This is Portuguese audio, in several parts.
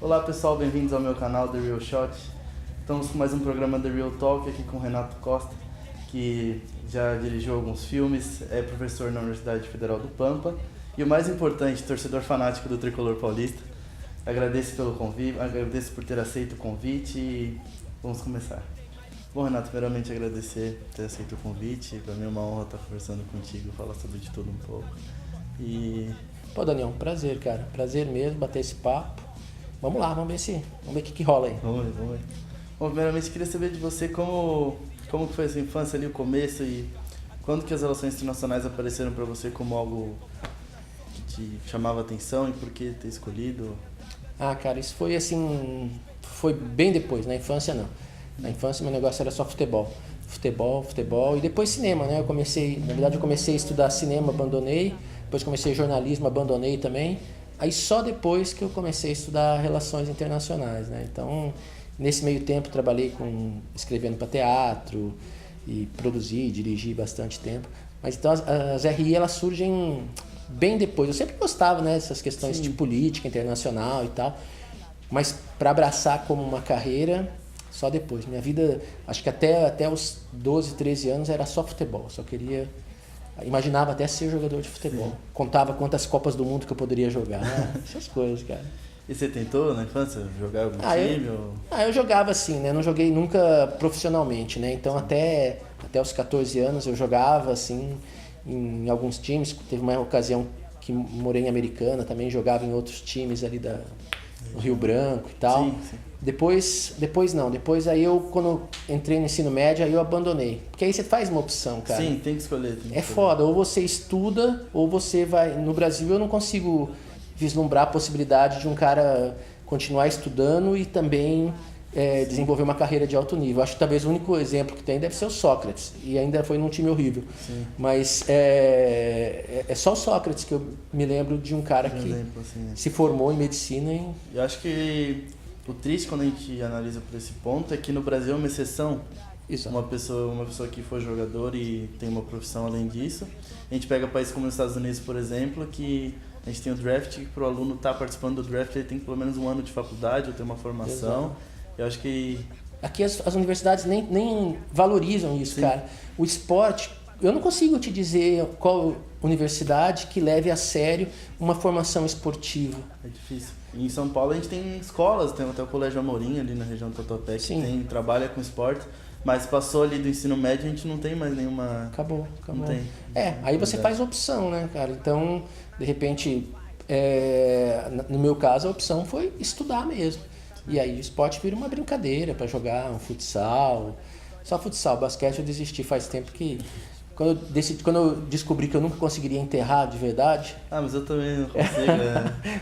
Olá pessoal, bem-vindos ao meu canal The Real Shot. Estamos com mais um programa The Real Talk aqui com o Renato Costa, que já dirigiu alguns filmes, é professor na Universidade Federal do Pampa e o mais importante, torcedor fanático do Tricolor Paulista. Agradeço pelo convite, agradeço por ter aceito o convite e vamos começar. Bom, Renato, primeiramente agradecer por ter aceito o convite. Para mim é uma honra estar conversando contigo, falar sobre de tudo um pouco. Pô, Daniel, prazer, cara. Prazer mesmo bater esse papo. Vamos lá, vamos ver o que rola aí. Vamos ver. Bom, primeiramente queria saber de você como que foi a sua infância ali, o começo e quando que as relações internacionais apareceram para você como algo que te chamava atenção e por que ter escolhido? Ah, cara, isso foi assim, foi bem depois, na infância não. Na infância meu negócio era só futebol, e depois cinema, né? Eu comecei a estudar cinema, abandonei, depois comecei jornalismo, abandonei também. Aí só depois que eu comecei a estudar relações internacionais, né? Então, nesse meio tempo trabalhei escrevendo para teatro e dirigi bastante tempo. Mas então as RI elas surgem bem depois. Eu sempre gostava, né, dessas questões de política internacional e tal, mas para abraçar como uma carreira só depois. Minha vida, acho que até os 12, 13 anos era só futebol, imaginava até ser jogador de futebol. Sim. Contava quantas Copas do Mundo que eu poderia jogar, essas coisas, cara. E você tentou na infância jogar algum time? Eu jogava assim, né? Não joguei nunca profissionalmente, né? Então até os 14 anos eu jogava assim em alguns times. Teve uma ocasião que morei em Americana, também jogava em outros times ali no Rio Branco e tal. Sim. Depois aí quando entrei no ensino médio, aí eu abandonei. Porque aí você faz uma opção, cara. Sim, tem que escolher. Foda, ou você estuda, ou você vai... No Brasil eu não consigo vislumbrar a possibilidade de um cara continuar estudando e também desenvolver uma carreira de alto nível. Acho que talvez o único exemplo que tem deve ser o Sócrates, e ainda foi num time horrível. Sim. Mas é só o Sócrates que eu me lembro de um cara que se formou em medicina. Eu acho que o triste quando a gente analisa por esse ponto é que no Brasil é uma exceção. Isso. Uma pessoa que for jogador e tem uma profissão além disso. A gente pega países como os Estados Unidos, por exemplo, que a gente tem o draft, que para o aluno estar participando do draft ele tem pelo menos um ano de faculdade ou ter uma formação. Exato. Eu acho que... Aqui as universidades nem valorizam isso, sim, cara. O esporte, eu não consigo te dizer qual universidade que leve a sério uma formação esportiva. É difícil. Em São Paulo a gente tem escolas, tem até o Colégio Amorim ali na região do Tatuapé, que trabalha com esporte, mas passou ali do ensino médio a gente não tem mais nenhuma... Acabou. Não tem. Aí você faz opção, né, cara? Então, de repente, no meu caso, a opção foi estudar mesmo. E aí o esporte vira uma brincadeira para jogar um futsal. Só futsal, basquete eu desisti faz tempo que... Quando eu descobri que eu nunca conseguiria enterrar de verdade... Ah, mas eu também não consigo.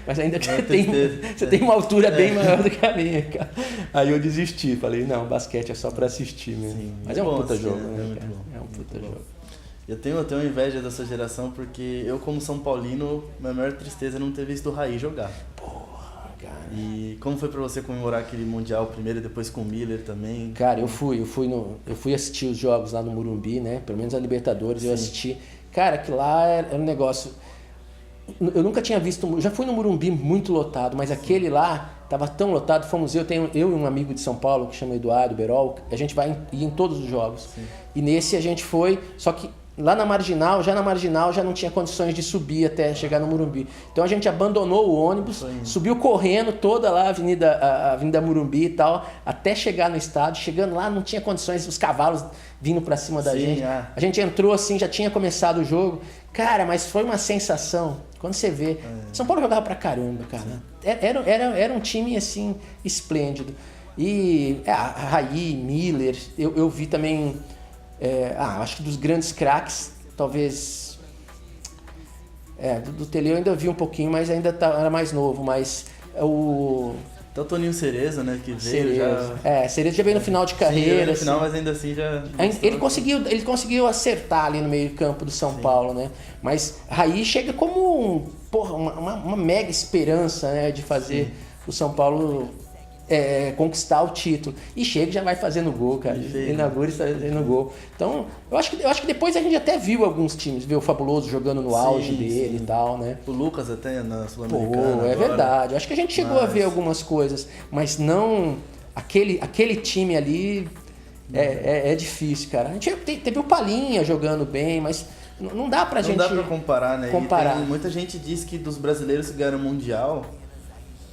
Mas ainda você tem uma altura bem maior do que a minha, cara. Aí eu desisti, falei, não, basquete é só para assistir mesmo. Sim, mas é um puta jogo, né? É muito bom. É um puta jogo. Eu tenho inveja dessa geração porque eu, como São Paulino, minha maior tristeza é não ter visto o Raí jogar. Porra, cara. E como foi pra você comemorar aquele Mundial primeiro e depois com o Miller também? Cara, eu fui assistir os jogos lá no Morumbi, né? Pelo menos a Libertadores. Sim. Eu assisti. Cara, que lá era um negócio... Eu nunca tinha visto... Já fui no Morumbi muito lotado, mas aquele lá tava tão lotado. Fomos eu e um amigo de São Paulo que chama Eduardo Berol. A gente vai ir em todos os jogos. Sim. E nesse a gente foi, só que lá na Marginal já não tinha condições de subir até chegar no Morumbi. Então a gente abandonou o ônibus, subiu correndo toda lá a Avenida Morumbi e tal, até chegar no estádio. Chegando lá não tinha condições, os cavalos vindo pra cima da gente. A gente entrou assim, já tinha começado o jogo. Cara, mas foi uma sensação, quando você vê... São Paulo jogava pra caramba, cara. Era um time assim, esplêndido. E Raí, Miller, eu vi também... acho que dos grandes craques, talvez... do Tele eu ainda vi um pouquinho, mas ainda era mais novo, mas o... Então o Toninho Cereza, né, que veio já... Cereza já veio no final de carreira. Sim, veio no final, mas ainda assim já... Ele conseguiu acertar ali no meio campo do São Paulo, né? Mas Raí chega como uma mega esperança, né, de fazer o São Paulo conquistar o título. E chega e já vai fazendo gol, cara. Inaugura e está fazendo gol. Então, eu acho que depois a gente até viu alguns times, viu o Fabuloso jogando no auge dele e tal, né? O Lucas até na Sul-Americana. É verdade. Eu acho que a gente chegou a ver algumas coisas, mas não... Aquele time ali é difícil, cara. A gente teve o Palinha jogando bem, mas não dá pra gente... Não dá pra comparar, né? Comparar. Muita gente diz que dos brasileiros que ganharam o Mundial,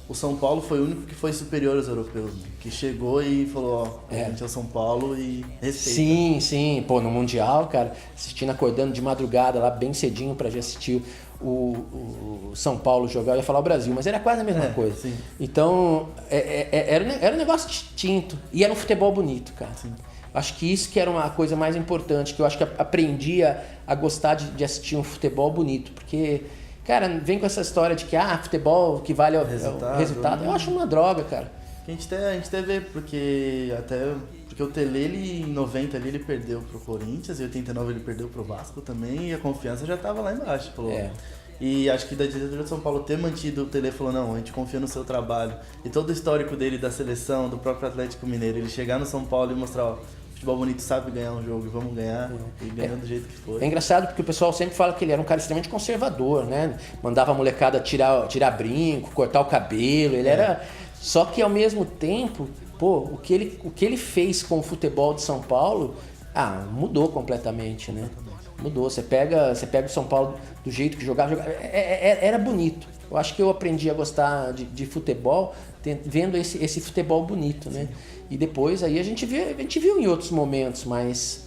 o São Paulo foi o único que foi superior aos europeus, né? Que chegou e falou, a gente é o São Paulo e respeita. Sim. Pô, no Mundial, cara, assistindo, acordando de madrugada lá bem cedinho pra já assistir o São Paulo jogar, eu ia falar o Brasil, mas era quase a mesma coisa. Sim. Então, era um negócio distinto e era um futebol bonito, cara. Sim. Acho que isso que era uma coisa mais importante, que eu acho que aprendi a gostar de assistir um futebol bonito, porque, cara, vem com essa história de que futebol que vale o resultado. Eu acho uma droga, cara. A gente até vê, porque o Tele, ele, em 90 ali, ele perdeu pro Corinthians, em 89 ele perdeu pro Vasco também, e a confiança já tava lá embaixo. E acho que da diretoria de São Paulo ter mantido o Tele, falou, não, a gente confia no seu trabalho. E todo o histórico dele, da seleção, do próprio Atlético Mineiro, ele chegar no São Paulo e mostrar, ó, futebol bonito sabe ganhar um jogo, vamos ganhar, e ganhando do jeito que foi. É engraçado porque o pessoal sempre fala que ele era um cara extremamente conservador, né? Mandava a molecada tirar brinco, cortar o cabelo, ele era... Só que ao mesmo tempo, o que ele fez com o futebol de São Paulo, mudou completamente, né? Mudou. Você pega o São Paulo do jeito que jogava, era bonito. Eu acho que eu aprendi a gostar de futebol vendo esse futebol bonito, né? E depois aí a gente viu em outros momentos, mas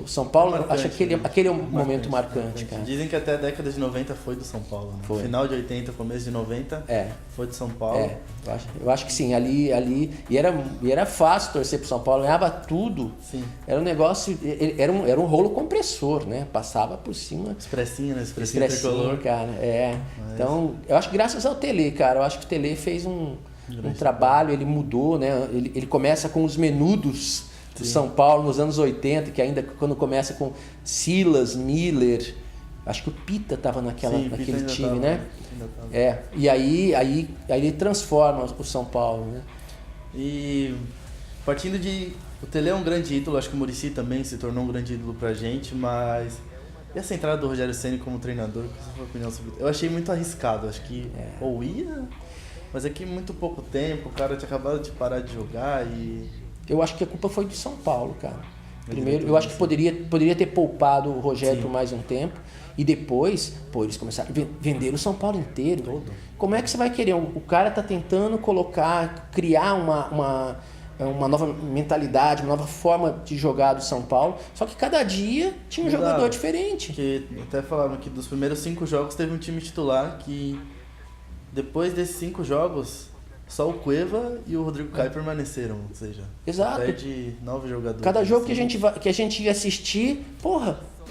o São Paulo, marcante, acho que aquele é um momento marcante, cara. Dizem que até a década de 90 foi do São Paulo, né? Foi. Final de 80, começo de 90 foi do São Paulo. Eu acho que sim, ali e era fácil torcer pro São Paulo, ganhava tudo. Sim. Era um negócio, era um rolo compressor, né? Passava por cima. Expressinho tricolor. Cara, Então, eu acho que graças ao Tele, cara, eu acho que o Tele fez um trabalho, ele mudou, né? Ele começa com os menudos do São Paulo nos anos 80, que ainda quando começa com Silas, Miller, acho que o Pita estava naquele time, né? E aí ele transforma o São Paulo, né? E partindo o Tele é um grande ídolo, acho que o Muricy também se tornou um grande ídolo pra gente, mas e essa entrada do Rogério Ceni como treinador, qual é a sua opinião sobre isso? Eu achei muito arriscado, acho que mas aqui muito pouco tempo, o cara tinha acabado de parar de jogar e... Eu acho que a culpa foi do São Paulo, cara. Primeiro, eu acho que poderia ter poupado o Rogério por mais um tempo. E depois, eles começaram a vender o São Paulo inteiro. Todo. Como é que você vai querer? O cara tá tentando criar uma nova mentalidade, uma nova forma de jogar do São Paulo. Só que cada dia tinha um jogador diferente. Porque até falaram que dos primeiros 5 jogos teve um time titular que depois desses 5 jogos... Só o Cueva e o Rodrigo Caio permaneceram, ou seja, perde 9 jogadores. Cada jogo que a gente ia assistir,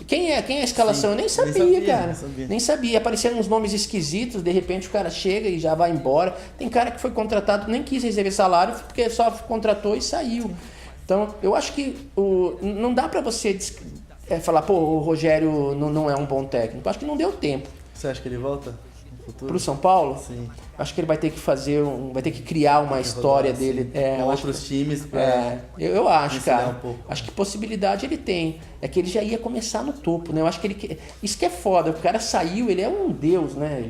quem é a escalação? Eu nem sabia, cara. Nem sabia. Apareceram uns nomes esquisitos, de repente o cara chega e já vai embora. Tem cara que foi contratado, nem quis receber salário, porque só contratou e saiu. Então, eu acho que não dá pra você falar, o Rogério não é um bom técnico. Eu acho que não deu tempo. Você acha que ele volta? Pro São Paulo? Sim. Acho que ele vai ter que vai ter que criar uma história dele. Com outros times. Eu acho, cara. Um acho que possibilidade ele tem. É que ele já ia começar no topo, né? Eu acho que isso que é foda. O cara saiu, ele é um deus, né?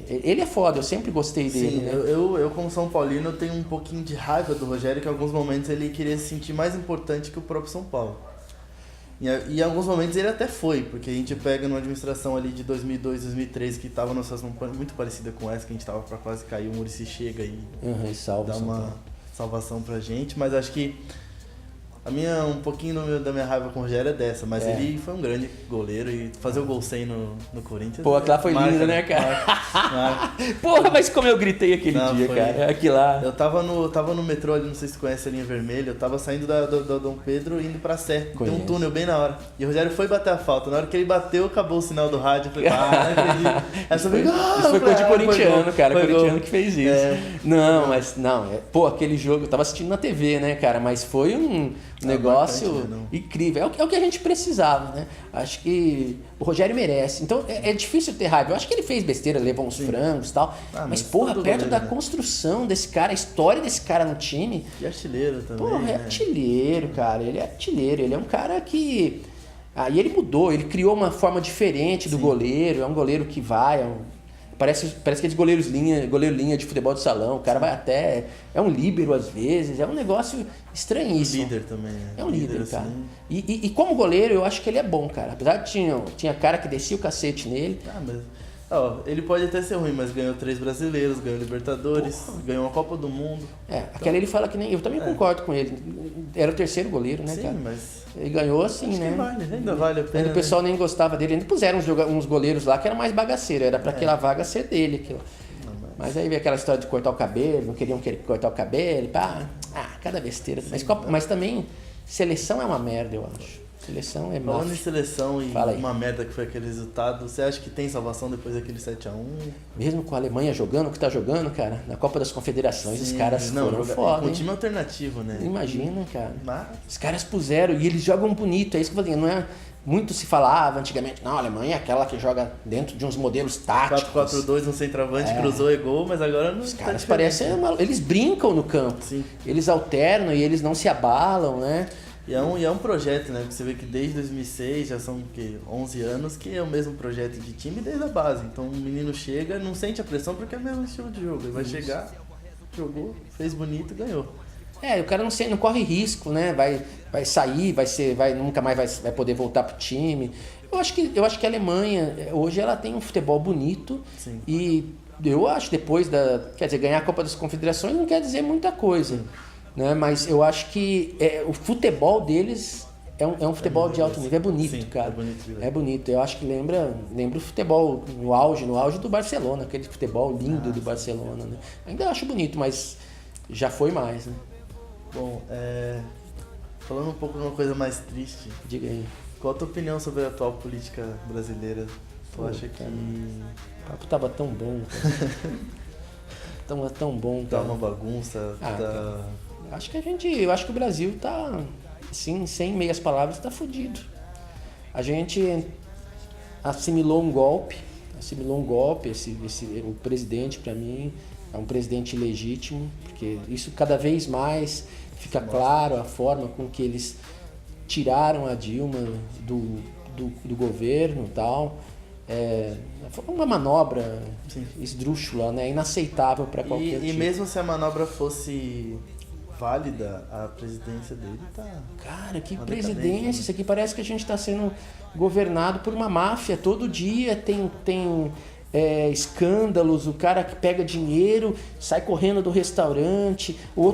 Ele é foda, eu sempre gostei dele. Sim, né? eu como São Paulino tenho um pouquinho de raiva do Rogério, que em alguns momentos ele queria se sentir mais importante que o próprio São Paulo. E em alguns momentos ele até foi, porque a gente pega numa administração ali de 2002, 2013, que estava numa situação muito parecida com essa, que a gente estava para quase cair, o Muricy chega e dá uma salvação pra gente, mas acho que um pouquinho da minha raiva com o Rogério é dessa, mas ele foi um grande goleiro e fazer o gol 100 no Corinthians... Aquilo lá foi lindo, né, cara? Porra, mas como eu gritei aquele dia, cara. Aquilo lá... Eu tava no metrô ali, não sei se você conhece a linha vermelha, eu tava saindo do Dom Pedro indo pra Sé. Tem um túnel bem na hora. E o Rogério foi bater a falta. Na hora que ele bateu, acabou o sinal do rádio. Eu falei, não acredito. Isso foi coisa de corintiano, cara. Corintiano que fez isso. Não, aquele jogo, eu tava assistindo na TV, né, cara? Mas foi Negócio marcante, né? incrível. É o que a gente precisava, né? Acho que o Rogério merece. Então é difícil ter raiva. Eu acho que ele fez besteira, levou uns frangos e tal. Mas porra, todo perto goleiro, da né? construção desse cara, a história desse cara no time. E artilheiro também. Porra, é né? artilheiro, cara. Ele é artilheiro. Ele é um cara que. E ele mudou, ele criou uma forma diferente do goleiro. É um goleiro que vai. Parece aqueles goleiro linha de futebol de salão. O cara vai até. É um líbero às vezes. É um negócio estranhíssimo. Líder também, né? É um líder, assim. cara. E como goleiro, eu acho que ele é bom, cara. Apesar de tinha cara que descia o cacete nele. Mas... ele pode até ser ruim, mas ganhou 3 brasileiros, ganhou Libertadores, ganhou uma Copa do Mundo. Aquela ele fala que nem. Eu também concordo com ele. Era o terceiro goleiro, né, Sim, cara? mas... Ele ganhou assim, acho né? que vale, ainda vale a pena. O pessoal nem gostava dele. Ainda puseram uns goleiros lá que era mais bagaceiro. Era pra aquela vaga ser dele. Aquilo. Mas aí veio aquela história de cortar o cabelo, não queriam cortar o cabelo. Cada besteira. Sim, mas também, seleção é uma merda, eu acho. Seleção é Falando em máfia. seleção e Fala aí. uma merda que foi aquele resultado, você acha que tem salvação depois daquele 7-1? Mesmo com a Alemanha jogando o que tá jogando, cara, na Copa das Confederações, os caras foram foda, com hein? time alternativo, né? Imagina, cara. Mas... Os caras puseram e eles jogam bonito, é isso que eu falei, não é... Muito se falava antigamente, não, a Alemanha é aquela que joga dentro de uns modelos táticos. 4-4-2, um centroavante, cruzou e gol, mas agora não. Os caras parecem... Eles brincam no campo. Sim. Eles alternam e eles não se abalam, né? E é um projeto, né? Porque você vê que desde 2006, já são 11 anos, que é o mesmo projeto de time desde a base. Então o menino chega, não sente a pressão porque é o mesmo estilo de jogo. Ele vai chegar, jogou, fez bonito e ganhou. O cara não corre risco, né? Vai sair, nunca mais vai poder voltar pro time. Eu acho que a Alemanha, hoje, ela tem um futebol bonito. Sim. E eu acho depois quer dizer, ganhar a Copa das Confederações não quer dizer muita coisa, né? Mas eu acho que o futebol deles é um futebol de alto nível. É bonito, sim, cara. É bonito. Eu acho que lembra o futebol no auge do Barcelona, aquele futebol lindo do Barcelona, né? Ainda acho bonito, mas já foi mais, né? Bom, falando um pouco de uma coisa mais triste, Diga aí. qual a tua opinião sobre a atual política brasileira? Tu acha que... O papo tava tão bom, cara. Tava tão bom, tá cara. uma bagunça? Eu acho que o Brasil tá, assim, sem meias palavras, tá fudido. A gente assimilou um golpe. O presidente, para mim, é um presidente ilegítimo, porque isso cada vez mais fica claro a forma com que eles tiraram a Dilma do governo e tal. Foi uma manobra esdrúxula, né? Inaceitável para qualquer tipo. E mesmo se a manobra fosse válida, a presidência dele tá... Cara, que uma presidência! decadência. Isso aqui parece que a gente está sendo governado por uma máfia. Todo dia tem escândalos, o cara que pega dinheiro, sai correndo do restaurante, o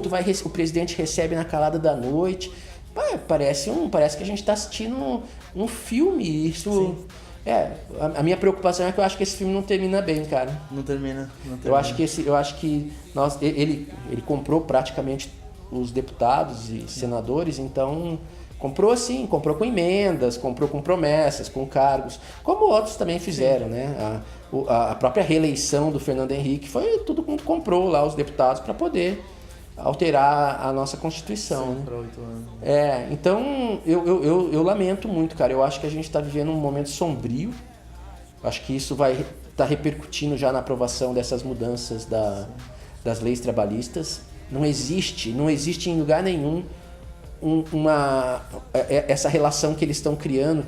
presidente recebe na calada da noite. Parece que a gente está assistindo um filme. Isso... Sim. A minha preocupação é que eu acho que esse filme não termina bem, cara. Não termina. Eu acho que ele comprou praticamente os deputados e senadores, então comprou com emendas, comprou com promessas, com cargos, como outros também fizeram, né? A própria reeleição do Fernando Henrique foi tudo mundo comprou lá os deputados para poder alterar a nossa Constituição. Né? Para 8 anos. Então eu lamento muito, cara. Eu acho que a gente está vivendo um momento sombrio. Acho que isso vai estar repercutindo já na aprovação dessas mudanças das leis trabalhistas. Não existe em lugar nenhum essa relação que eles estão criando,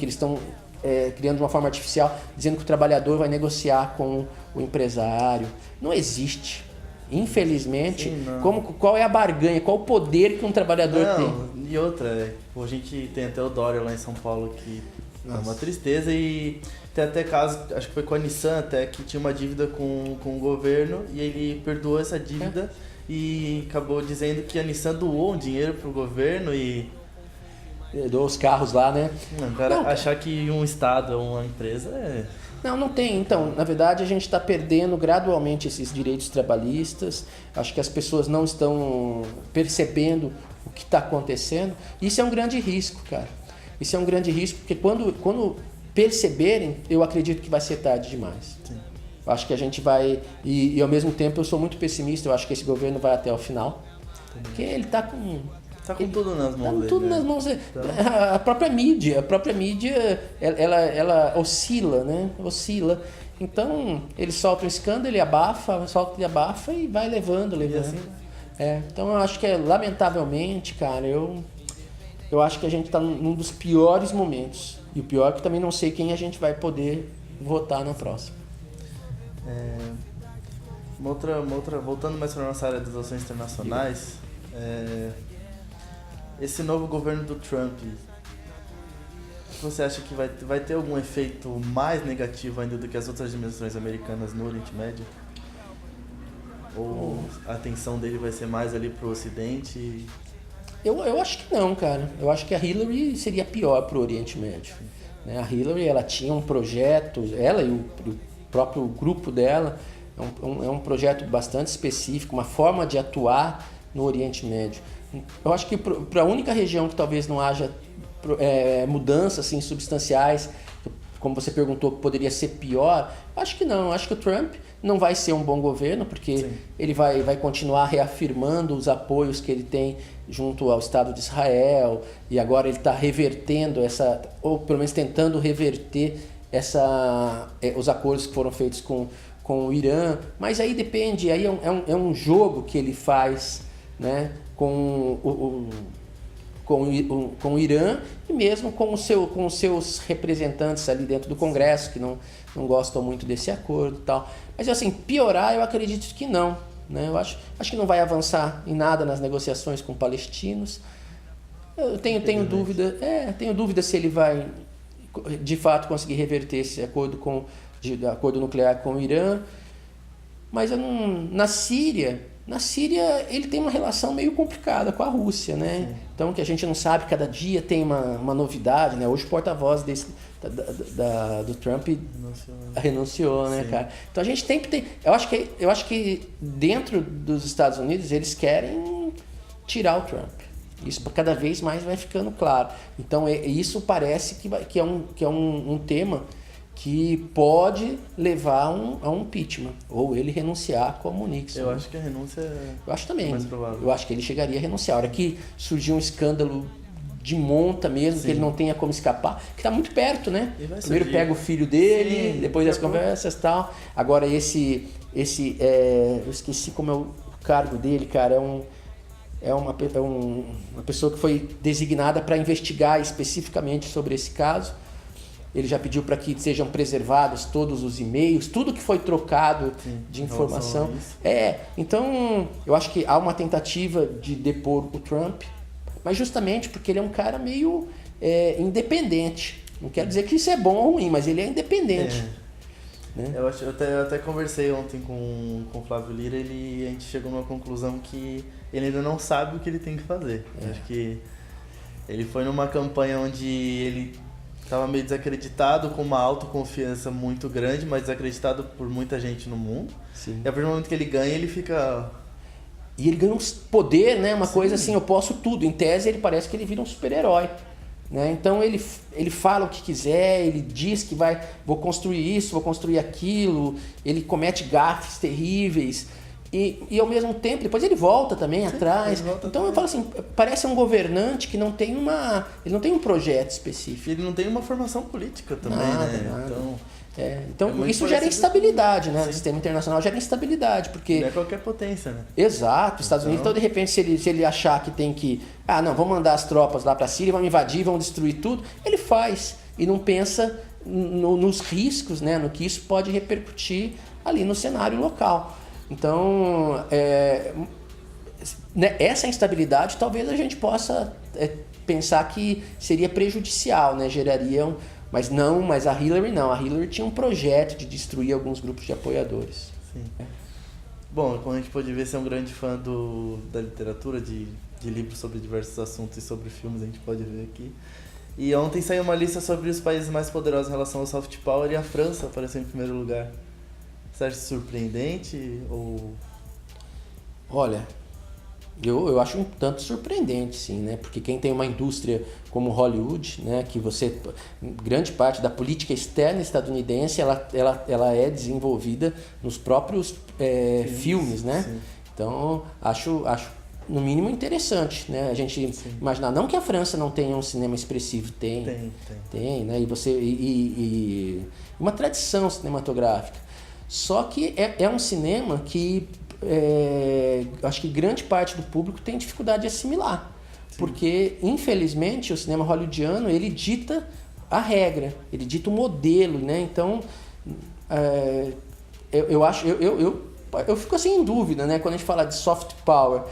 criando de uma forma artificial, dizendo que o trabalhador vai negociar com o empresário. Não existe. Infelizmente, qual é a barganha, qual o poder que um trabalhador tem? E outra, a gente tem até o Dória lá em São Paulo que é uma tristeza, e tem até caso, acho que foi com a Nissan até, que tinha uma dívida com o governo e ele perdoou essa dívida e acabou dizendo que a Nissan doou um dinheiro pro governo e... Doou os carros lá, né? Achar que um estado, uma empresa Não tem. Então, na verdade, a gente está perdendo gradualmente esses direitos trabalhistas. Acho que as pessoas não estão percebendo o que está acontecendo. Isso é um grande risco, cara. Isso é um grande risco, porque quando perceberem, eu acredito que vai ser tarde demais. Sim. Acho que a gente vai... E ao mesmo tempo, eu sou muito pessimista. Eu acho que esse governo vai até o final. Porque ele está com Tá com tudo nas mãos dele. Tá tudo nas mãos dele. A própria mídia, ela oscila, né? Oscila. Então, ele solta um escândalo, ele abafa, e vai levando. E assim, então, eu acho que lamentavelmente, cara, eu acho que a gente tá num dos piores momentos. E o pior é que também não sei quem a gente vai poder votar na próxima. Uma outra, voltando mais para a nossa área das relações internacionais, esse novo governo do Trump, você acha que vai ter algum efeito mais negativo ainda do que as outras administrações americanas no Oriente Médio? Ou a atenção dele vai ser mais ali pro Ocidente? Eu acho que não, cara. Eu acho que a Hillary seria pior pro Oriente Médio. Né? A Hillary, ela tinha um projeto, ela e o próprio grupo dela, é um projeto bastante específico, uma forma de atuar no Oriente Médio. Eu acho que para a única região que talvez não haja mudanças assim, substanciais, como você perguntou, que poderia ser pior, acho que não. Acho que o Trump não vai ser um bom governo, porque Sim. ele vai continuar reafirmando os apoios que ele tem junto ao Estado de Israel, e agora ele está revertendo ou pelo menos tentando reverter os acordos que foram feitos com o Irã, mas aí depende, aí é um jogo que ele faz, né, com o Irã e mesmo com os seus representantes ali dentro do Congresso, que não gostam muito desse acordo e tal. Mas assim, piorar eu acredito que não. Né? Eu acho que não vai avançar em nada nas negociações com palestinos. Eu tenho dúvida se ele vai de fato conseguir reverter esse acordo nuclear com o Irã. Mas na Síria ele tem uma relação meio complicada com a Rússia, né? Sim. Então, que a gente não sabe, cada dia tem uma novidade, né? Hoje o porta-voz do Trump renunciou, né, Sim. cara? Então a gente tem que ter... Eu acho que dentro dos Estados Unidos eles querem tirar o Trump. Isso cada vez mais vai ficando claro. Então isso parece que é um tema que pode levar a um impeachment, ou ele renunciar como Nixon. Eu acho que a renúncia eu acho também. mais provável. Eu acho que ele chegaria a renunciar. A hora que surgir um escândalo de monta mesmo, Sim. que ele não tenha como escapar, que está muito perto, né? Primeiro pega o filho dele, Sim, depois as conversas e tal. Agora eu esqueci como é o cargo dele, cara, é uma pessoa que foi designada para investigar especificamente sobre esse caso. Ele já pediu para que sejam preservados todos os e-mails, tudo que foi trocado Sim, de informação. Então eu acho que há uma tentativa de depor o Trump, mas justamente porque ele é um cara meio independente. Não quero dizer que isso é bom ou ruim, mas ele é independente. Né? Eu até conversei ontem com o Flávio Lira, a gente chegou numa conclusão que ele ainda não sabe o que ele tem que fazer. Acho que ele foi numa campanha onde ele estava meio desacreditado, com uma autoconfiança muito grande, mas desacreditado por muita gente no mundo. Sim. E a partir do momento que ele ganha, ele fica... E ele ganha um poder, né? Uma Sim. coisa assim, eu posso tudo. Em tese, ele parece que ele vira um super-herói. Né? Então, ele fala o que quiser, ele diz que vou construir isso, vou construir aquilo. Ele comete gafes terríveis. E ao mesmo tempo, depois ele volta também Sim, atrás. Então eu falo assim, parece um governante que não tem ele não tem um projeto específico. Ele não tem uma formação política também, nada. Então isso gera instabilidade, né? O sistema internacional gera instabilidade, porque... Não é qualquer potência, né? Exato, os Estados Unidos, então de repente se ele achar que tem que... vamos mandar as tropas lá para a Síria, vamos invadir, vamos destruir tudo, ele faz e não pensa nos riscos, né? No que isso pode repercutir ali no cenário local. Então, essa instabilidade talvez a gente possa pensar que seria prejudicial, né? Geraria mas a Hillary não. A Hillary tinha um projeto de destruir alguns grupos de apoiadores. Sim. Bom, como a gente pode ver, você é um grande fã da literatura, de livros sobre diversos assuntos e sobre filmes, a gente pode ver aqui. E ontem saiu uma lista sobre os países mais poderosos em relação ao soft power e a França apareceu em primeiro lugar. Você acha surpreendente ou... Olha, eu acho um tanto surpreendente, sim, né? Porque quem tem uma indústria como Hollywood, né? Que grande parte da política externa estadunidense, ela é desenvolvida nos próprios filmes, né? Sim. Então, acho no mínimo, interessante, né? A gente imaginar, não que a França não tenha um cinema expressivo, tem, né? E uma tradição cinematográfica. Só que é um cinema que acho que grande parte do público tem dificuldade de assimilar. Sim. Porque, infelizmente, o cinema hollywoodiano, ele dita a regra, ele dita o modelo, né? Então, eu fico assim em dúvida, né? Quando a gente fala de soft power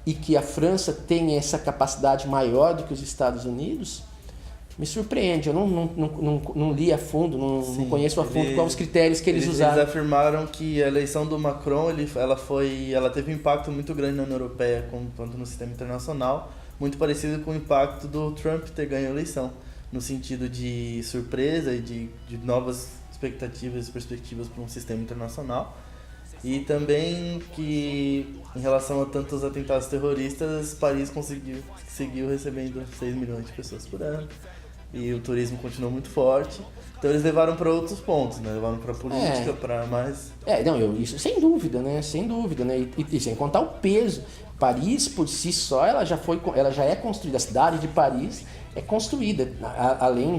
e que a França tem essa capacidade maior do que os Estados Unidos, me surpreende. Eu não li a fundo, não conheço a fundo quais os critérios que eles usaram. Eles afirmaram que a eleição do Macron ela teve um impacto muito grande na União Europeia quanto no sistema internacional, muito parecido com o impacto do Trump ter ganho a eleição, no sentido de surpresa e de novas expectativas e perspectivas para um sistema internacional. E também que, em relação a tantos atentados terroristas, Paris seguiu recebendo 6 milhões de pessoas por ano. E o turismo continuou muito forte. Então eles levaram para outros pontos, né? Levaram para política, para mais... Isso sem dúvida, né? Sem dúvida, né? E sem contar o peso. Paris, por si só, ela já é construída. A cidade de Paris é construída,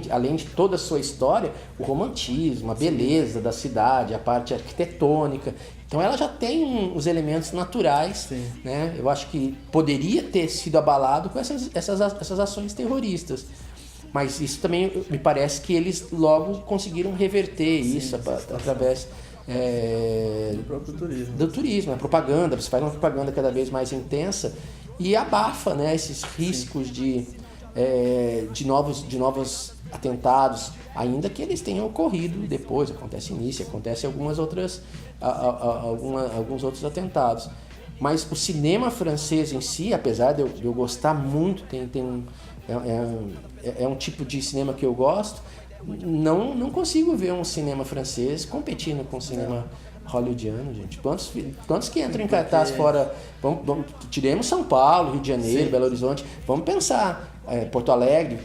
além de toda a sua história, o romantismo, a beleza da cidade, a parte arquitetônica. Então ela já tem os elementos naturais, né? Eu acho que poderia ter sido abalado com essas ações terroristas. Mas isso também me parece que eles logo conseguiram reverter isso através do próprio turismo. Do turismo, a propaganda, você faz uma propaganda cada vez mais intensa e abafa, né, esses riscos de novos atentados, ainda que eles tenham ocorrido depois, acontece início, acontece alguns outros atentados. Mas o cinema francês em si, apesar de eu gostar muito, é um tipo de cinema que eu gosto, não consigo ver um cinema francês competindo com o cinema hollywoodiano, gente. Quantos que entram em cartaz fora? Tiremos São Paulo, Rio de Janeiro, Belo Horizonte. Vamos pensar, Porto Alegre.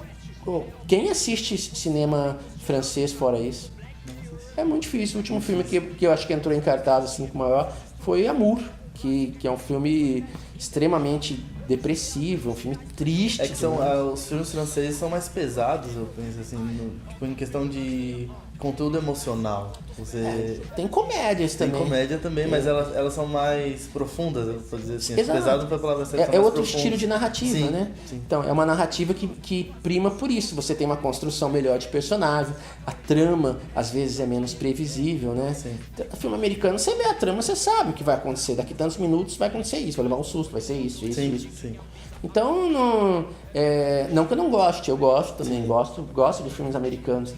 Quem assiste cinema francês fora isso? É muito difícil. O último filme que eu acho que entrou em cartaz assim, com maior foi Amour, que é um filme extremamente depressivo, um filme triste. É que os filmes franceses são mais pesados, eu penso assim, em questão de conteúdo emocional. Tem comédias também. Tem comédia também, mas elas são mais profundas, eu vou dizer assim. Pesado para a palavra certa. É outro estilo de narrativa, né? Sim. Então, é uma narrativa que prima por isso. Você tem uma construção melhor de personagem, a trama, às vezes, é menos previsível, né? Sim. No filme americano, você vê a trama, você sabe o que vai acontecer. Daqui a tantos minutos vai acontecer isso, vai levar um susto, vai ser isso. Sim. Então, não que eu não goste, eu gosto também, gosto de filmes americanos.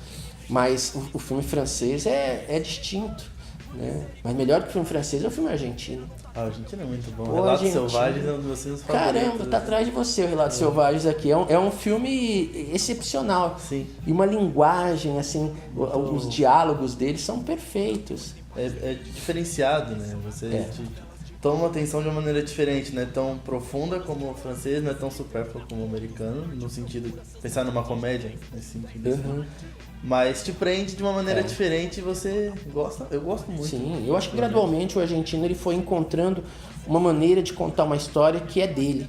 Mas o filme francês é distinto, né? Mas melhor que o filme francês é o filme argentino. A Argentina é muito bom. Relatos Selvagens é um dos meus filmes favoritos. Caramba, tá atrás de você o Relatos Selvagens aqui. É um filme excepcional. Sim. E uma linguagem, assim, os diálogos deles são perfeitos. É diferenciado, né? Você toma atenção de uma maneira diferente, não é tão profunda como o francês, não é tão supérfluo como o americano, no sentido de pensar numa comédia, nesse sentido. Uhum. Mas te prende de uma maneira diferente e você gosta. Eu gosto muito. Sim, eu acho que gradualmente o argentino ele foi encontrando uma maneira de contar uma história que é dele.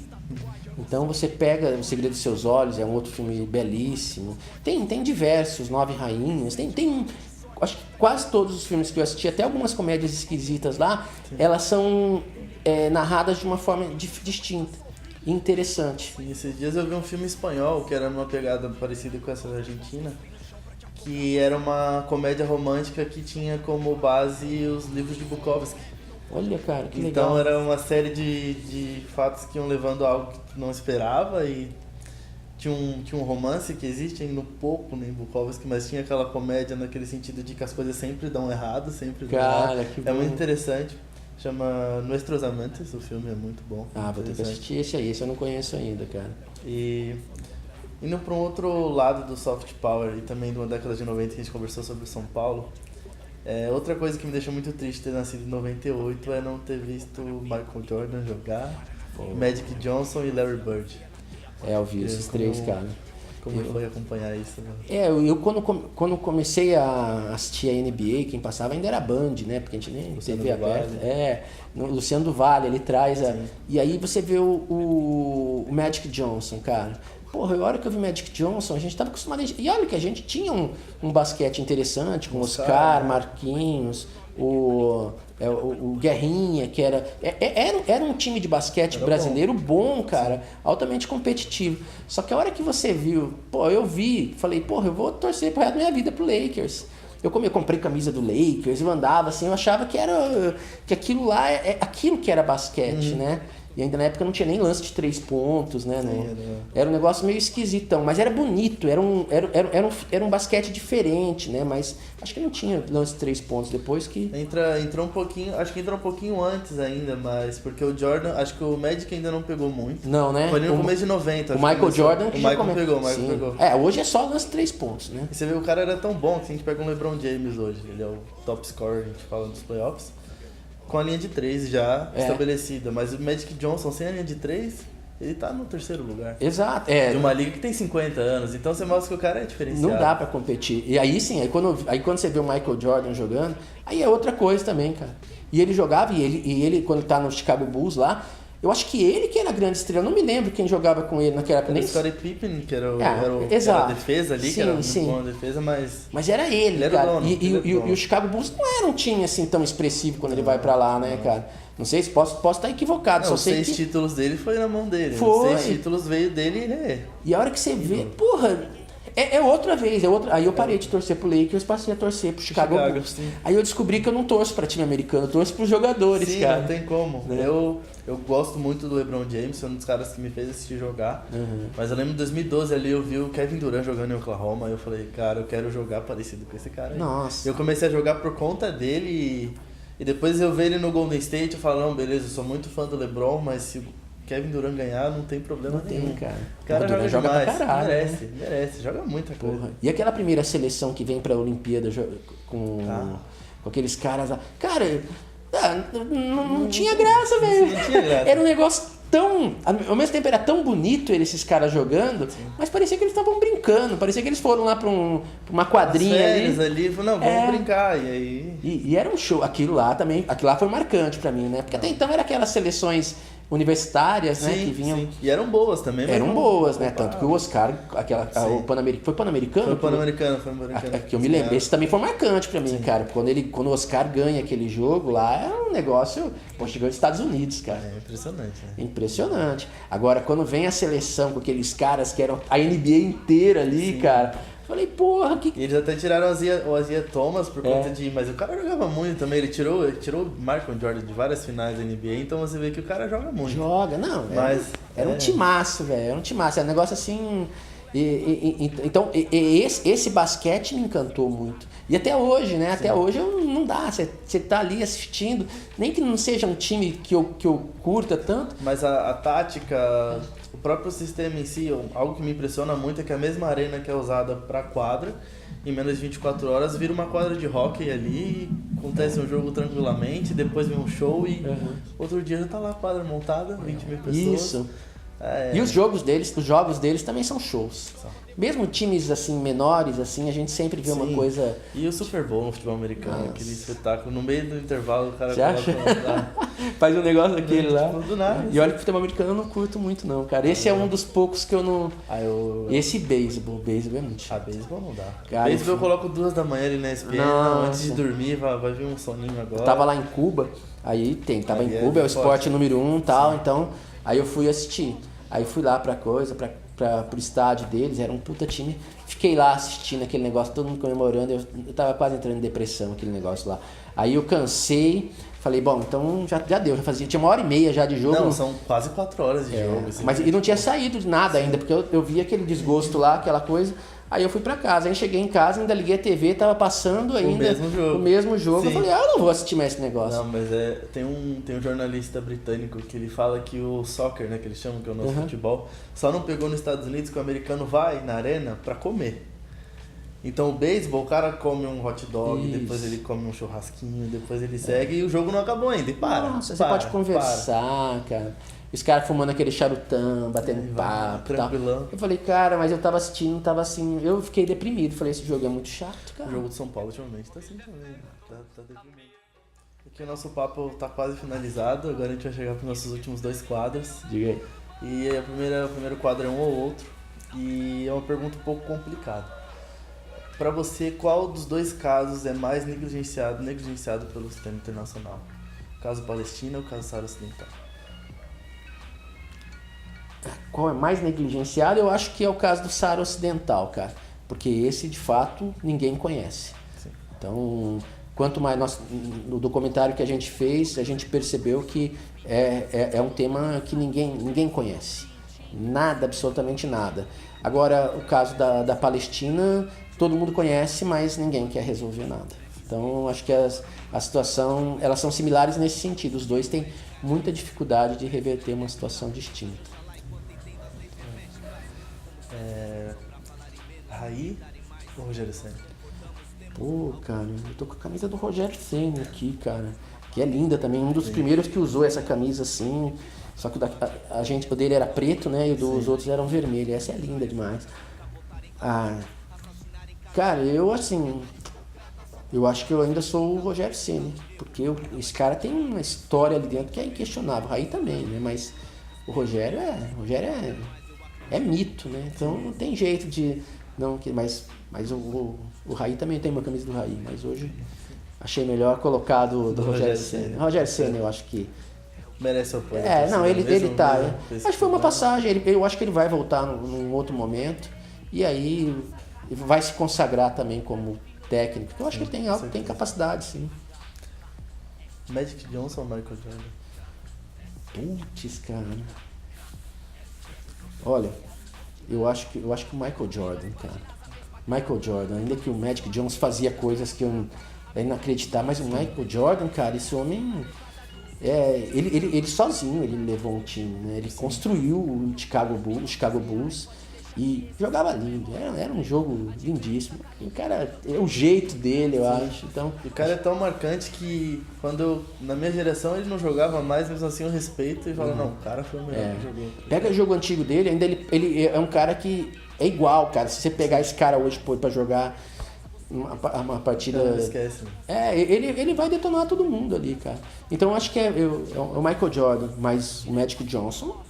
Então você pega O Segredo dos Seus Olhos, é um outro filme belíssimo. Tem diversos, Nove Rainhas, acho que quase todos os filmes que eu assisti, até algumas comédias esquisitas lá, elas são narradas de uma forma distinta e interessante. Sim, esses dias eu vi um filme espanhol que era numa pegada parecida com essa da Argentina, que era uma comédia romântica que tinha como base os livros de Bukowski. Olha, cara, que então legal. Era uma série de fatos que iam levando a algo que tu não esperava e tinha um romance que existe ainda um pouco em Bukowski, mas tinha aquela comédia naquele sentido de que as coisas sempre dão errado, sempre dão errado. Que bom. É muito interessante. Chama Nuestros Amantes, o filme é muito bom. Vou ter que assistir esse eu não conheço ainda, cara. E indo para um outro lado do soft power e também de uma década de 90 que a gente conversou sobre São Paulo, outra coisa que me deixou muito triste ter nascido em 98 é não ter visto Michael Jordan jogar, Magic Johnson e Larry Bird. Eu vi esses três, cara. Como foi acompanhar isso? Né? Eu quando comecei a assistir a NBA, quem passava ainda era a Band, né? Porque a gente nem Luciano TV do Vale. aberta. No Luciano do Vale, ele traz e aí você vê o Magic Johnson, cara. Porra, a hora que eu vi Magic Johnson, a gente tava acostumado e olha que a gente tinha um basquete interessante com Oscar, Marquinhos, o Guerrinha, que era um time de basquete brasileiro bom, cara, altamente competitivo. Só que a hora que você viu, falei, porra, eu vou torcer pro resto da minha vida pro Lakers. Eu comprei camisa do Lakers, eu andava assim, eu achava que aquilo lá aquilo que era basquete, né? E ainda na época não tinha nem lance de 3 pontos, né? Era um negócio meio esquisitão, mas era bonito, era um basquete diferente, né? Mas acho que não tinha lance de 3 pontos depois que... Entrou um pouquinho, acho que entrou um pouquinho antes ainda, mas porque o Jordan, acho que o Magic ainda não pegou muito. Não, né? Foi ali no começo de 90. O Michael Jordan que o Michael pegou. Hoje é só lance de 3 pontos, né? E você vê, o cara era tão bom que a gente pega um LeBron James hoje, ele é o top scorer, a gente fala dos playoffs. Com a linha de 3 já estabelecida, mas o Magic Johnson sem a linha de 3, ele tá no 3º lugar. Exato. De uma liga que tem 50 anos, então você mostra que o cara é diferenciado. Não dá pra competir. E aí sim, aí quando você vê o Michael Jordan jogando, aí é outra coisa também, cara. E ele jogava, e ele quando tá no Chicago Bulls lá, eu acho que ele que era a grande estrela. Eu não me lembro quem jogava com ele naquela época. Era o Scottie Pippen, que era a defesa ali, que era muito bom a defesa, mas... Mas era ele, cara. Era o dono, e o Chicago Bulls não era um time assim tão expressivo quando ele vai pra lá, né, cara? Não sei se posso estar equivocado. Os 6 títulos dele foi na mão dele. Foi. Os 6 títulos veio dele e ele é... E a hora que você vê, porra... É outra vez, Aí eu parei de torcer pro Lakers, passei a torcer pro Chicago Bulls. Sim. Aí eu descobri que eu não torço pra time americano, eu torço pros jogadores, sim, cara. Não tem como. Né? Eu gosto muito do LeBron James, foi um dos caras que me fez assistir jogar. Mas eu lembro em 2012 ali, eu vi o Kevin Durant jogando em Oklahoma, e eu falei, cara, eu quero jogar parecido com esse cara aí. Nossa. Eu comecei a jogar por conta dele e depois eu ver ele no Golden State, eu falo, não, beleza, eu sou muito fã do LeBron, mas se Kevin Durant ganhar, não tem problema nenhum. Tem, cara. O cara joga pra demais. caralho. Merece. Joga muita coisa. Porra. E aquela primeira seleção que vem pra Olimpíada com aqueles caras lá. Cara, não tinha graça, velho. Não tinha graça. Era um negócio tão... Ao mesmo tempo era tão bonito esses caras jogando, mas parecia que eles estavam brincando. Parecia que eles foram lá pra uma quadrinha ali. Não, vamos brincar. E aí... E era um show. Aquilo lá foi marcante pra mim, né? Porque até então era aquelas seleções universitárias, né, que vinham... Sim. E eram boas também. Eram boas, né? Tanto que o Oscar, o Pan-Americano... Foi Pan-Americano? Foi Pan-Americano. Que eu me lembro. Esse também foi marcante pra mim, cara. Quando o Oscar ganha aquele jogo lá, é um negócio... Poxa, ganhou dos Estados Unidos, cara. É impressionante, né? Impressionante. Agora, quando vem a seleção com aqueles caras que eram a NBA inteira ali, cara... Falei, porra, que... E eles até tiraram o Isaiah Thomas por conta de... Mas o cara jogava muito também. Ele tirou o Michael Jordan de várias finais da NBA. Então você vê que o cara joga muito. Joga, não. Era um timaço, velho. Era um timaço. Era um negócio assim... Então, esse basquete me encantou muito. E até hoje, né? Até hoje não dá. Você tá ali assistindo. Nem que não seja um time que eu curta tanto. Mas a tática... O próprio sistema em si, algo que me impressiona muito é que a mesma arena que é usada para quadra, em menos de 24 horas, vira uma quadra de hóquei ali, acontece um jogo tranquilamente, depois vem um show e outro dia já tá lá a quadra montada, 20 mil pessoas. Isso. E os jogos deles também são shows. Mesmo times assim menores, assim, a gente sempre vê uma coisa. E o Super Bowl no futebol americano, aquele espetáculo, no meio do intervalo o cara faz um negócio daquele lá. Do nada. E olha que o futebol americano eu não curto muito não, cara. Esse é um dos poucos que eu não. Esse beisebol é muito chato. Beisebol não dá. Cara, beisebol eu coloco 2 da manhã ali na ESPN, antes de dormir, vai vir um soninho agora. Eu tava lá em Cuba, tava em Cuba, é o esporte número 1 e tal, então aí eu fui assistir. Aí fui lá pro estádio deles, era um puta time. Fiquei lá assistindo aquele negócio, todo mundo comemorando, eu tava quase entrando em depressão, aquele negócio lá. Aí eu cansei, falei, bom, então já deu, tinha 1h30 já de jogo. Não, são quase 4 horas de jogo. Assim, mas e não tinha saído nada ainda, porque eu vi aquele desgosto lá, aquela coisa. Aí eu fui pra casa, aí cheguei em casa, ainda liguei a TV, tava passando ainda o mesmo jogo. Sim. Eu falei, eu não vou assistir mais esse negócio. Não, mas tem um jornalista britânico que ele fala que o soccer, né, que eles chamam, que é o nosso futebol, só não pegou nos Estados Unidos que o americano vai na arena pra comer. Então o beisebol, o cara come um hot dog, Isso. depois ele come um churrasquinho, depois ele segue e o jogo não acabou ainda. E para. Nossa, você pode conversar, cara. Os caras fumando aquele charutão, batendo papo e tal. Tranquilão. Eu falei, cara, mas eu tava assistindo, tava assim... Eu fiquei deprimido. Falei, esse jogo é muito chato, O cara. jogo de São Paulo ultimamente tá assim também. Tá deprimente. Aqui o nosso papo tá quase finalizado. Agora a gente vai chegar pros nossos últimos 2 quadros. Diga aí. E o primeiro quadro é um ou outro. E é uma pergunta um pouco complicada. Pra você, qual dos 2 casos é mais negligenciado pelo sistema internacional? O caso Palestina ou o caso Saara Ocidental? Qual é mais negligenciado? Eu acho que é o caso do Saara Ocidental, cara. Porque esse, de fato, ninguém conhece. Sim. Então, quanto mais no documentário que a gente fez, a gente percebeu que é um tema que ninguém conhece. Nada, absolutamente nada. Agora, o caso da Palestina, todo mundo conhece, mas ninguém quer resolver nada. Então, acho que a situação, elas são similares nesse sentido. Os dois têm muita dificuldade de reverter uma situação distinta. Raí ou Rogério Ceni? Pô, cara, eu tô com a camisa do Rogério Ceni aqui, cara. Que é linda também, um dos primeiros que usou essa camisa assim. Só que o dele era preto, né? E o dos outros eram vermelhos. Essa é linda demais. Ah, cara, eu acho que eu ainda sou o Rogério Ceni. Porque esse cara tem uma história ali dentro que é inquestionável. O Raí também, né? Mas o Rogério é mito, né? Então não tem jeito de... Não, mas o Raí também tem uma camisa do Raí, mas hoje achei melhor colocar do Rogério Ceni. Rogério Ceni, eu acho que... Merece o apoio. Não, ele tá. Acho que foi uma passagem, eu acho que ele vai voltar num outro momento e aí vai se consagrar também como técnico. Eu acho que ele tem capacidade, sim. Magic Johnson ou Michael Jordan? Putz, cara. Olha, eu acho que o Michael Jordan, cara. Michael Jordan, ainda que o Magic Johnson fazia coisas que eu é inacreditável, mas o Michael Jordan, cara, esse homem... ele sozinho ele levou um time, né? Ele construiu o Chicago Bulls e jogava lindo, era um jogo lindíssimo. O cara, é o jeito dele, eu acho. Então, o cara é tão marcante que na minha geração ele não jogava mais, mesmo assim eu respeito e falo, não, o cara foi o melhor que jogou. Pega o jogo antigo dele, ainda ele é um cara que é igual, cara. Se você pegar esse cara hoje pra jogar uma partida... Não esquece. Ele vai detonar todo mundo ali, cara. Então eu acho que é o Michael Jordan, mas o Magic Johnson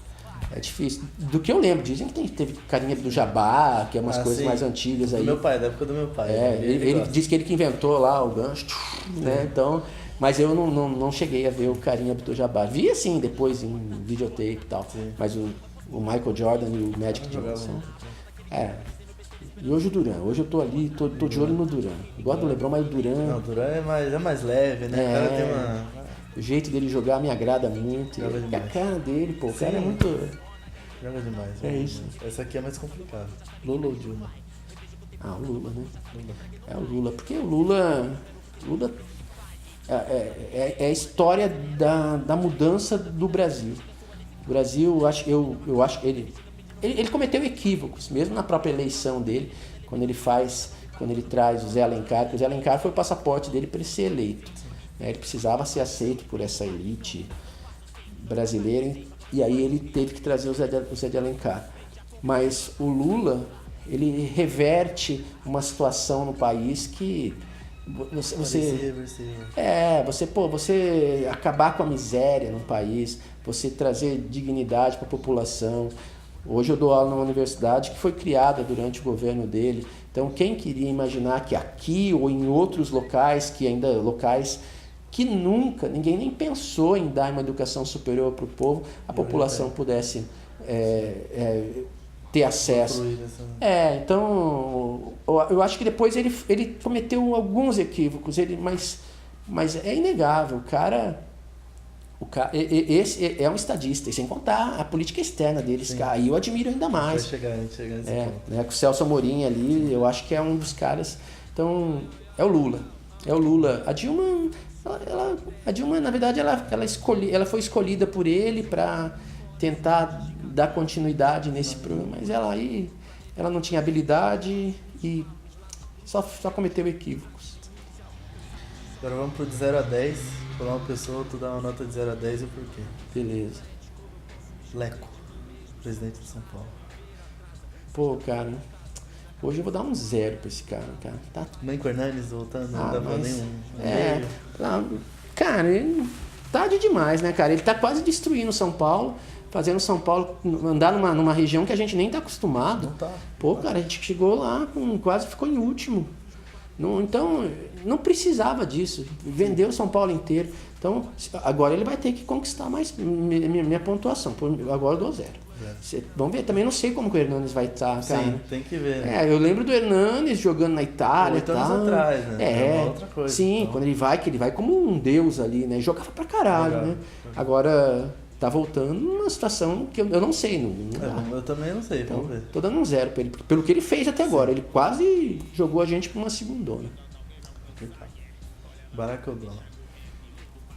é difícil. Do que eu lembro, dizem que teve carinha do Jabá, que é umas coisas mais antigas aí. Do meu pai, da época do meu pai. Ele disse que ele que inventou lá o gancho, né? Então, mas eu não cheguei a ver o carinha do Jabá. Vi assim depois em videotape e tal. Sim. Mas o Michael Jordan e o Magic Johnson. E hoje o Duran. Hoje eu tô ali, tô de olho no Duran. Gosto do LeBron, mas o Duran... Não, o Duran é mais leve, né? O cara tem uma... O jeito dele jogar me agrada muito. E a cara dele, pô, o cara é muito... Joga demais. É isso. Essa aqui é mais complicada. Lula ou Dilma? O Lula, né? É o Lula. Porque o Lula é a história da mudança do Brasil. O Brasil, eu acho que ele cometeu equívocos, mesmo na própria eleição dele, quando ele traz o Zé Alencar, porque o Zé Alencar foi o passaporte dele para ele ser eleito. Ele precisava ser aceito por essa elite brasileira, e aí ele teve que trazer o Zé de Alencar. Mas o Lula, ele reverte uma situação no país que você acabar com a miséria no país, você trazer dignidade para a população. Hoje eu dou aula numa universidade que foi criada durante o governo dele. Então, quem queria imaginar que aqui ou em outros locais que nunca, ninguém nem pensou em dar uma educação superior para o povo, a população pudesse ter acesso. Então, eu acho que depois ele cometeu alguns equívocos, mas é inegável, esse é um estadista, e sem contar a política externa deles, aí eu admiro ainda mais. Vai chegar nesse ponto. Com o Celso Amorim ali, eu acho que é um dos caras. Então, é o Lula. A Dilma, na verdade, ela foi escolhida por ele para tentar dar continuidade nesse programa, mas ela não tinha habilidade e só cometeu equívocos. Agora vamos pro de 0 a 10. Falar uma pessoa, tu dá uma nota de 0 a 10 e o porquê. Beleza. Leco, presidente de São Paulo. Pô, cara, hoje eu vou dar um 0 pra esse cara. Tá. Nem com o Hernanes voltando, não dá pra nenhum. Cara, ele tarde demais, né, cara? Ele tá quase destruindo São Paulo, fazendo São Paulo andar numa região que a gente nem tá acostumado. Não tá. Pô, cara, a gente chegou lá, quase ficou em último. Então, não precisava disso. Vendeu São Paulo inteiro. Então, agora ele vai ter que conquistar mais minha pontuação. Agora eu dou 0. Vamos ver, também não sei como que o Hernanes vai estar, cara. Sim, tem que ver. Né? Eu lembro do Hernanes jogando na Itália. 8 anos atrás, né? É uma outra coisa. Sim, então. Quando ele vai como um deus ali, né? Jogava pra caralho, né? Agora tá voltando numa situação que eu não sei. Eu também não sei, então, vamos ver. Tô dando um 0 pra ele, pelo que ele fez até agora. Ele quase jogou a gente pra uma segundona. Barack Obama.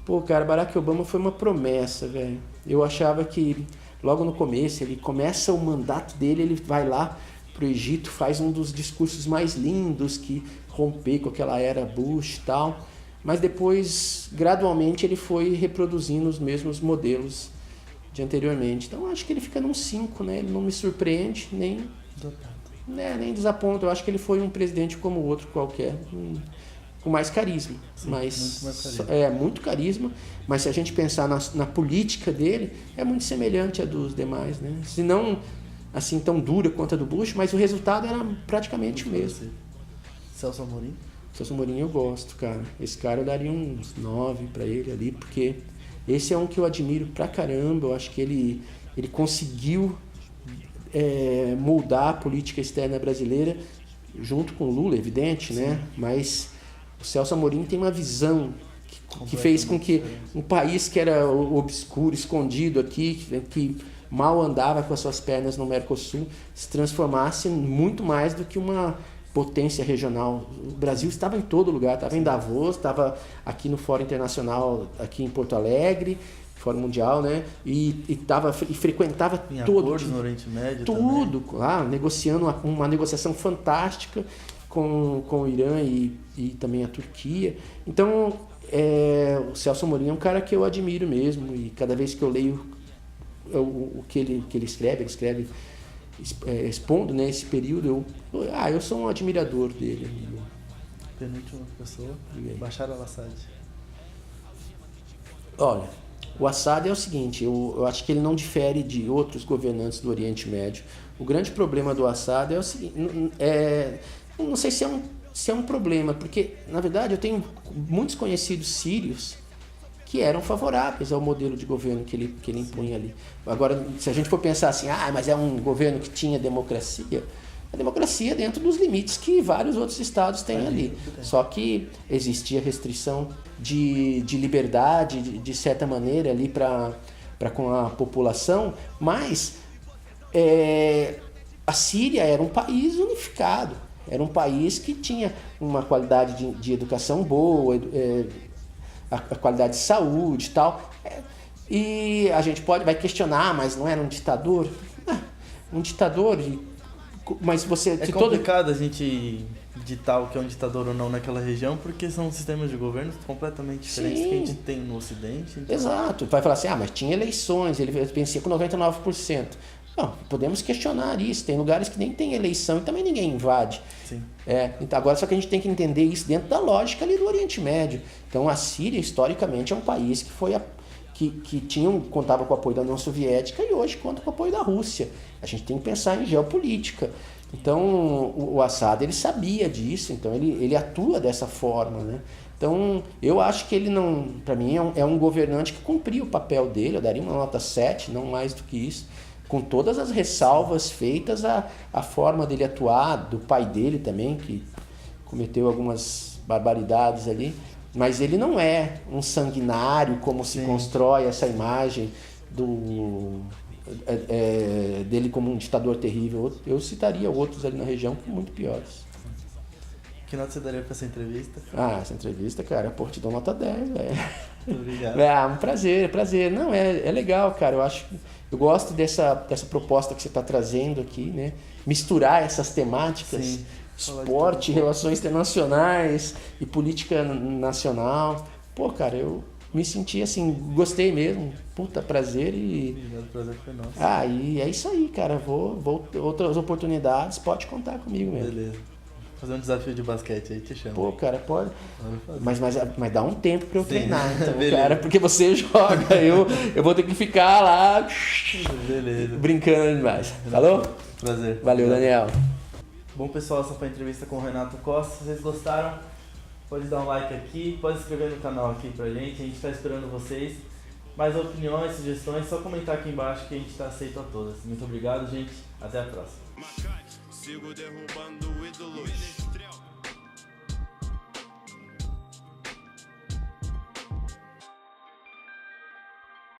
Pô, cara, Barack Obama foi uma promessa, velho. Eu achava que logo no começo, ele começa o mandato dele, ele vai lá pro Egito, faz um dos discursos mais lindos que romper com aquela era Bush e tal. Mas depois, gradualmente, ele foi reproduzindo os mesmos modelos de anteriormente. Então, acho que ele fica num 5, né? Ele não me surpreende, nem desaponta. Eu acho que ele foi um presidente como outro qualquer, com mais carisma. Sim, mas muito mais carisma. Muito carisma. Mas se a gente pensar na política dele, é muito semelhante à dos demais, né? Se não assim tão dura quanto a do Bush, mas o resultado era praticamente o mesmo. Celso Amorim? Celso Amorim eu gosto, cara. Esse cara eu daria uns 9 para ele ali, porque esse é um que eu admiro pra caramba. Eu acho que ele conseguiu moldar a política externa brasileira junto com o Lula, evidente, sim, né? Mas o Celso Amorim tem uma visão que fez com que um país que era obscuro, escondido aqui, que mal andava com as suas pernas no Mercosul, se transformasse muito mais do que uma potência regional. O Brasil estava em todo lugar, estava em Davos, estava aqui no Fórum Internacional, aqui em Porto Alegre, Fórum Mundial, né? E frequentava em todo acordos no Oriente Médio tudo, também. Lá, negociando uma negociação fantástica com o Irã e também a Turquia. Então, o Celso Amorim é um cara que eu admiro mesmo, e cada vez que eu leio o que ele escreve expondo, né, esse período, eu sou um admirador dele. Penúltima pessoa, Bashar al-Assad. Olha, o Assad é o seguinte, eu acho que ele não difere de outros governantes do Oriente Médio. O grande problema do Assad é o seguinte, não sei se é um problema, porque, na verdade, eu tenho muitos conhecidos sírios que eram favoráveis ao modelo de governo que ele impunha ali. Agora, se a gente for pensar assim, mas é um governo que tinha democracia, a democracia dentro dos limites que vários outros estados têm ali. Só que existia restrição de liberdade, de certa maneira, ali para com a população, mas a Síria era um país unificado, era um país que tinha uma qualidade de educação boa, a qualidade de saúde e tal. E a gente vai questionar, mas não era um ditador? Um ditador, mas você... É complicado a gente ditar o que é um ditador ou não naquela região, porque são sistemas de governo completamente diferentes, sim, que a gente tem no Ocidente. Então... Exato. Vai falar assim, mas tinha eleições, ele vencia com 99%. Não, podemos questionar isso. Tem lugares que nem tem eleição e também ninguém invade. Sim. Então, agora só que a gente tem que entender isso dentro da lógica ali do Oriente Médio. Então a Síria, historicamente, é um país que contava com o apoio da União Soviética e hoje conta com o apoio da Rússia. A gente tem que pensar em geopolítica. Então o Assad, ele sabia disso, então ele atua dessa forma, né? Então eu acho que ele não, para mim, é um governante que cumpriu o papel dele. Eu daria uma nota 7, não mais do que isso, com todas as ressalvas feitas à forma dele atuar, do pai dele também, que cometeu algumas barbaridades ali, mas ele não é um sanguinário como se constrói essa imagem dele como um ditador terrível. Eu citaria outros ali na região muito piores. Que nota você daria pra essa entrevista? Essa entrevista, cara, te dou nota 10, velho. Obrigado. Um prazer. Não, é legal, cara. Eu gosto dessa proposta que você está trazendo aqui, né? Misturar essas temáticas. Sim. esporte, relações internacionais e política nacional. Pô, cara, eu me senti assim, gostei mesmo. Puta, prazer e... Obrigado, o prazer foi nosso. E é isso aí, cara. Vou outras oportunidades, pode contar comigo mesmo. Beleza. Fazer um desafio de basquete aí, te chamo. Pô, cara, pode. Vamos fazer. Mas dá um tempo pra eu Sim. treinar, então, Beleza. cara, porque você joga, eu vou ter que ficar lá Beleza. brincando demais. Falou? Prazer. Valeu, Daniel. Bom, pessoal, essa foi a entrevista com o Renato Costa. Se vocês gostaram, pode dar um like aqui, pode se inscrever no canal aqui pra gente. A gente tá esperando vocês. Mais opiniões, sugestões, só comentar aqui embaixo que a gente tá aceito a todas. Muito obrigado, gente. Até a próxima. Sigo derrubando ídolos.